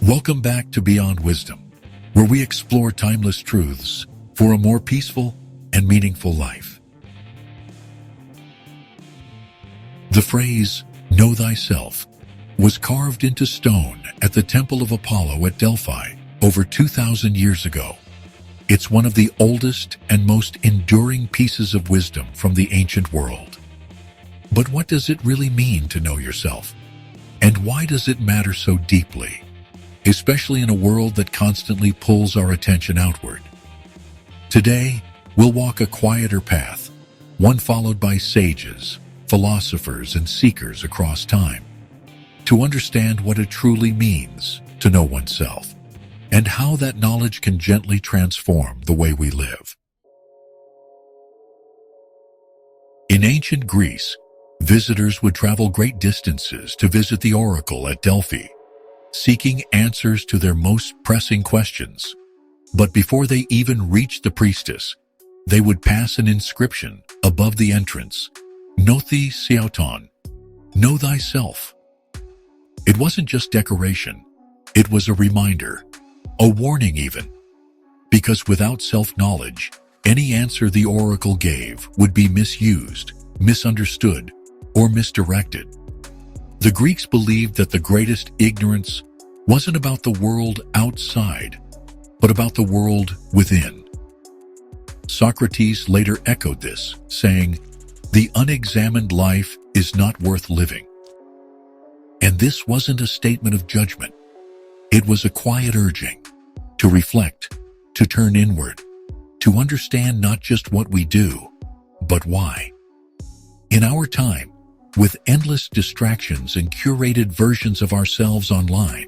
Welcome back to Beyond Wisdom, where we explore timeless truths for a more peaceful and meaningful life. The phrase, "Know thyself," was carved into stone at the Temple of Apollo at Delphi over 2,000 years ago. It's one of the oldest and most enduring pieces of wisdom from the ancient world. But what does it really mean to know yourself? And why does it matter so deeply, especially in a world that constantly pulls our attention outward? Today, we'll walk a quieter path, one followed by sages, philosophers, and seekers across time, to understand what it truly means to know oneself, and how that knowledge can gently transform the way we live. In ancient Greece, visitors would travel great distances to visit the oracle at Delphi, seeking answers to their most pressing questions. But before they even reached the priestess, they would pass an inscription above the entrance, gnothi seauton, know thyself. It wasn't just decoration, it was a reminder, a warning even, because without self-knowledge, any answer the oracle gave would be misused, misunderstood, or misdirected. The Greeks believed that the greatest ignorance wasn't about the world outside, but about the world within. Socrates later echoed this, saying, "The unexamined life is not worth living." And this wasn't a statement of judgment. It was a quiet urging to reflect, to turn inward, to understand not just what we do, but why. In our time, with endless distractions and curated versions of ourselves online,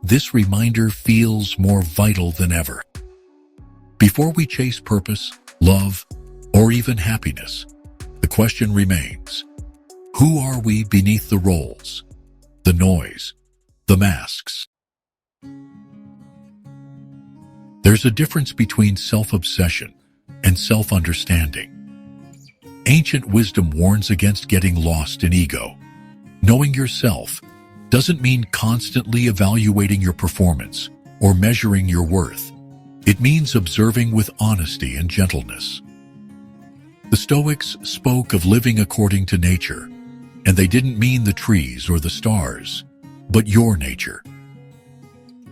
this reminder feels more vital than ever. Before we chase purpose, love, or even happiness, the question remains, who are we beneath the roles, the noise, the masks? There's a difference between self-obsession and self-understanding. Ancient wisdom warns against getting lost in ego. Knowing yourself doesn't mean constantly evaluating your performance or measuring your worth. It means observing with honesty and gentleness. The Stoics spoke of living according to nature, and they didn't mean the trees or the stars, but your nature.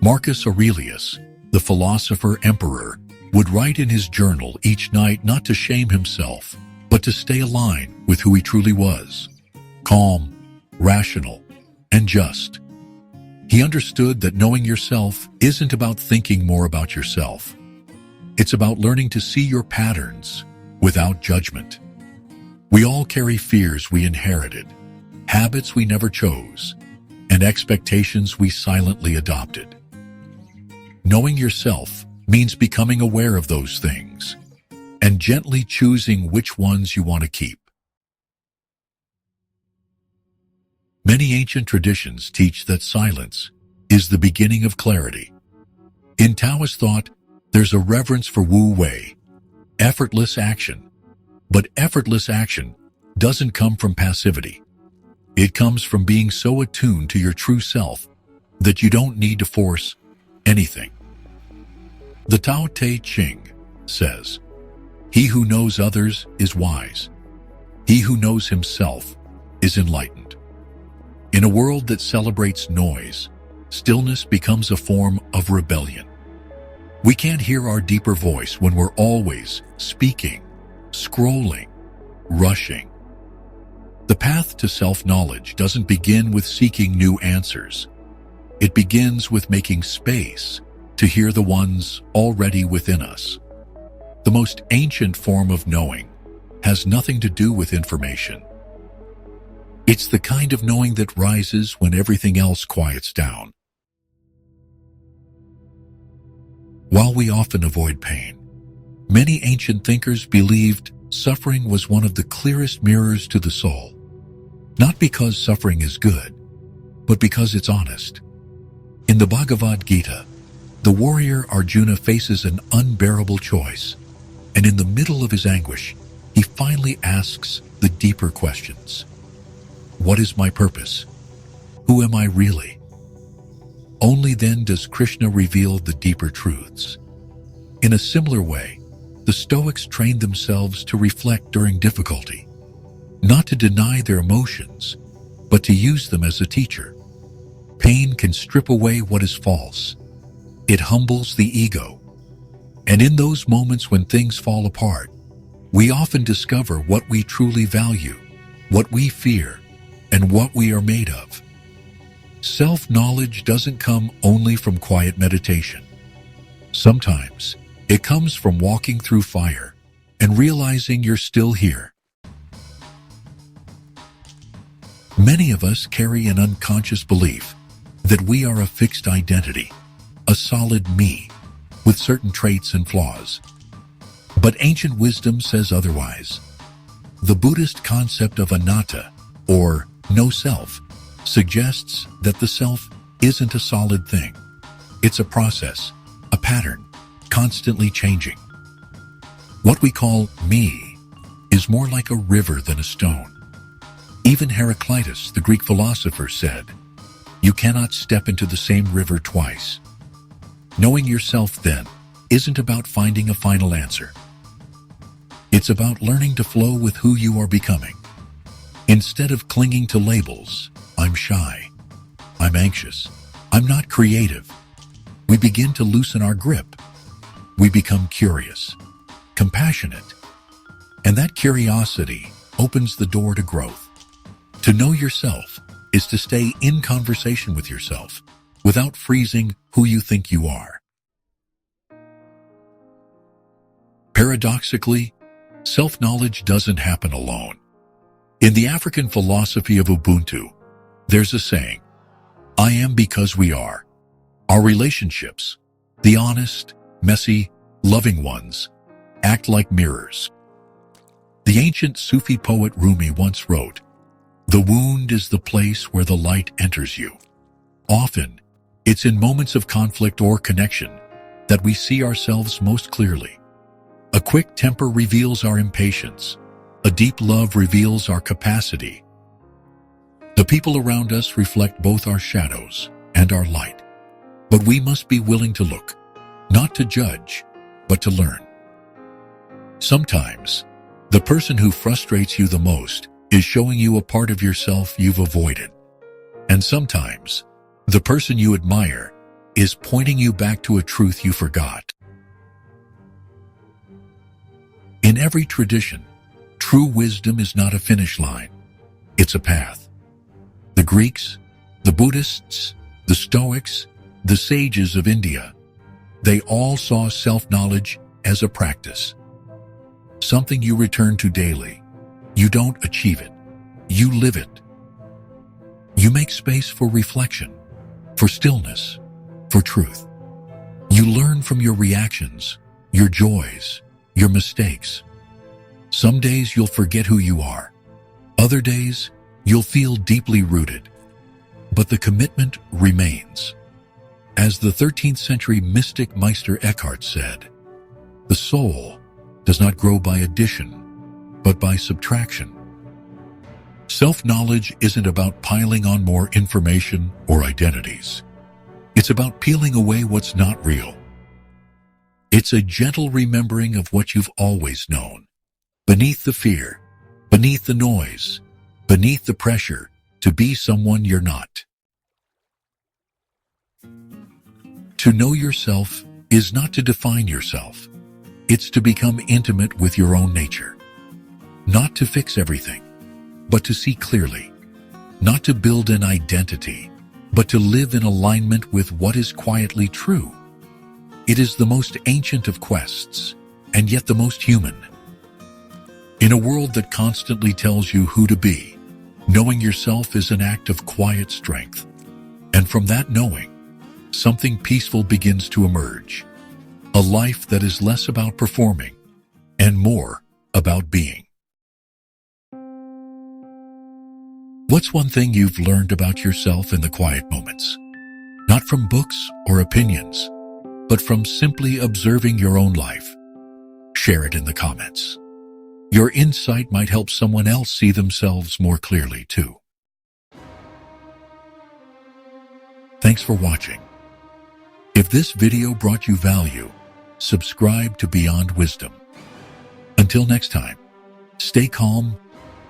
Marcus Aurelius, the philosopher-emperor, would write in his journal each night not to shame himself, but to stay aligned with who he truly was, calm, rational, and just. He understood that knowing yourself isn't about thinking more about yourself. It's about learning to see your patterns without judgment. We all carry fears we inherited, habits we never chose, and expectations we silently adopted. Knowing yourself means becoming aware of those things and gently choosing which ones you want to keep. Many ancient traditions teach that silence is the beginning of clarity. In Taoist thought, there's a reverence for Wu Wei, effortless action. But effortless action doesn't come from passivity. It comes from being so attuned to your true self that you don't need to force anything. The Tao Te Ching says, "He who knows others is wise. He who knows himself is enlightened." In a world that celebrates noise, stillness becomes a form of rebellion. We can't hear our deeper voice when we're always speaking, scrolling, rushing. The path to self-knowledge doesn't begin with seeking new answers. It begins with making space to hear the ones already within us. The most ancient form of knowing has nothing to do with information. It's the kind of knowing that rises when everything else quiets down. While we often avoid pain, many ancient thinkers believed suffering was one of the clearest mirrors to the soul. Not because suffering is good, but because it's honest. In the Bhagavad Gita, the warrior Arjuna faces an unbearable choice, and in the middle of his anguish, he finally asks the deeper questions. What is my purpose? Who am I really? Only then does Krishna reveal the deeper truths. In a similar way, the Stoics trained themselves to reflect during difficulty, not to deny their emotions, but to use them as a teacher. Pain can strip away what is false. It humbles the ego. And in those moments when things fall apart, we often discover what we truly value, what we fear, and what we are made of. Self-knowledge doesn't come only from quiet meditation. Sometimes it comes from walking through fire and realizing you're still here. Many of us carry an unconscious belief that we are a fixed identity, a solid me, with certain traits and flaws. But ancient wisdom says otherwise. The Buddhist concept of anatta, or no self, suggests that the self isn't a solid thing. It's a process, a pattern, constantly changing. What we call me is more like a river than a stone. Even Heraclitus, the Greek philosopher, said, "You cannot step into the same river twice." Knowing yourself, then, isn't about finding a final answer. It's about learning to flow with who you are becoming. Instead of clinging to labels, I'm shy, I'm anxious, I'm not creative, we begin to loosen our grip. We become curious, compassionate, and that curiosity opens the door to growth. To know yourself is to stay in conversation with yourself without freezing who you think you are. Paradoxically, self-knowledge doesn't happen alone. In the African philosophy of Ubuntu, there's a saying, "I am because we are." Our relationships, the honest, messy, loving ones, act like mirrors. The ancient Sufi poet Rumi once wrote, "The wound is the place where the light enters you." Often, it's in moments of conflict or connection that we see ourselves most clearly. A quick temper reveals our impatience. A deep love reveals our capacity. The people around us reflect both our shadows and our light. But we must be willing to look, not to judge, but to learn. Sometimes, the person who frustrates you the most is showing you a part of yourself you've avoided. And sometimes, the person you admire is pointing you back to a truth you forgot. In every tradition, true wisdom is not a finish line. It's a path. The Greeks, the Buddhists, the Stoics, the sages of India, they all saw self-knowledge as a practice. Something you return to daily. You don't achieve it. You live it. You make space for reflection, for stillness, for truth. You learn from your reactions, your joys, your mistakes. Some days you'll forget who you are. Other days, you'll feel deeply rooted. But the commitment remains. As the 13th century mystic Meister Eckhart said, "The soul does not grow by addition, but by subtraction." Self-knowledge isn't about piling on more information or identities. It's about peeling away what's not real. It's a gentle remembering of what you've always known. Beneath the fear, beneath the noise, beneath the pressure to be someone you're not. To know yourself is not to define yourself. It's to become intimate with your own nature. Not to fix everything, but to see clearly. Not to build an identity, but to live in alignment with what is quietly true. It is the most ancient of quests, and yet the most human. In a world that constantly tells you who to be, knowing yourself is an act of quiet strength. And from that knowing, something peaceful begins to emerge. A life that is less about performing and more about being. What's one thing you've learned about yourself in the quiet moments? Not from books or opinions, but from simply observing your own life. Share it in the comments. Your insight might help someone else see themselves more clearly too. Thanks for watching. If this video brought you value, subscribe to Beyond Wisdom. Until next time, stay calm,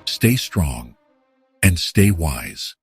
stay strong, and stay wise.